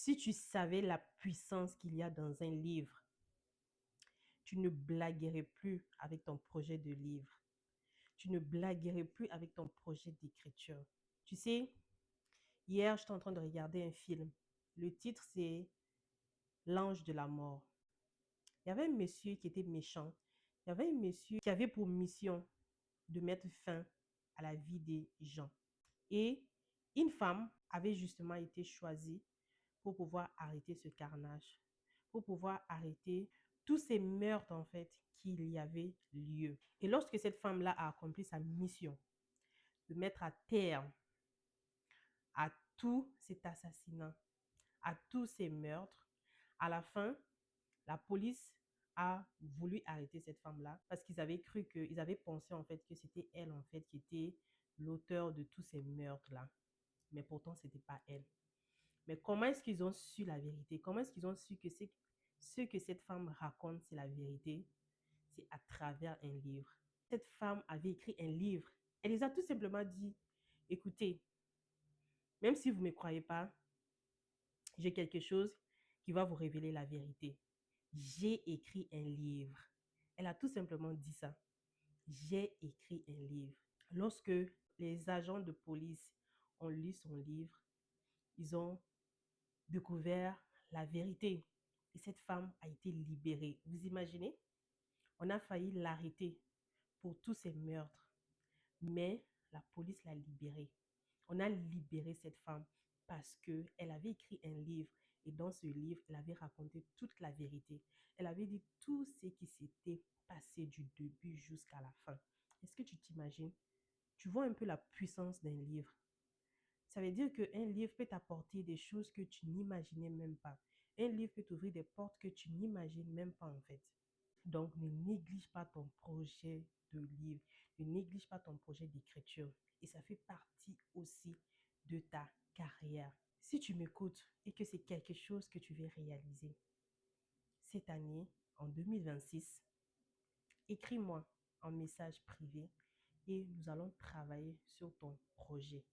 Si tu savais la puissance qu'il y a dans un livre, tu ne blaguerais plus avec ton projet de livre. Tu ne blaguerais plus avec ton projet d'écriture. Tu sais, hier, j'étais en train de regarder un film. Le titre, c'est L'ange de la mort. Il y avait un monsieur qui était méchant. Il y avait un monsieur qui avait pour mission de mettre fin à la vie des gens. Et une femme avait justement été choisie pour pouvoir arrêter ce carnage, pour pouvoir arrêter tous ces meurtres en fait qu'il y avait lieu. Et lorsque cette femme-là a accompli sa mission de mettre à terme à tout cet assassinat, à tous ces meurtres, à la fin, la police a voulu arrêter cette femme-là parce qu'ils avaient cru ils avaient pensé en fait que c'était elle en fait qui était l'auteur de tous ces meurtres-là. Mais pourtant, ce n'était pas elle. Mais comment est-ce qu'ils ont su la vérité? Comment est-ce qu'ils ont su que ce que cette femme raconte, c'est la vérité? C'est à travers un livre. Cette femme avait écrit un livre. Elle les a tout simplement dit, écoutez, même si vous ne me croyez pas, j'ai quelque chose qui va vous révéler la vérité. J'ai écrit un livre. Elle a tout simplement dit ça. J'ai écrit un livre. Lorsque les agents de police ont lu son livre, ils ont découvert la vérité. Et cette femme a été libérée. Vous imaginez? On a failli l'arrêter pour tous ces meurtres. Mais la police l'a libérée. On a libéré cette femme parce qu'elle avait écrit un livre. Et dans ce livre, elle avait raconté toute la vérité. Elle avait dit tout ce qui s'était passé du début jusqu'à la fin. Est-ce que tu t'imagines? Tu vois un peu la puissance d'un livre. Ça veut dire qu'un livre peut t'apporter des choses que tu n'imaginais même pas. Un livre peut t'ouvrir des portes que tu n'imagines même pas en fait. Donc, ne néglige pas ton projet de livre, ne néglige pas ton projet d'écriture. Et ça fait partie aussi de ta carrière. Si tu m'écoutes et que c'est quelque chose que tu veux réaliser cette année, en 2026, écris-moi un message privé et nous allons travailler sur ton projet.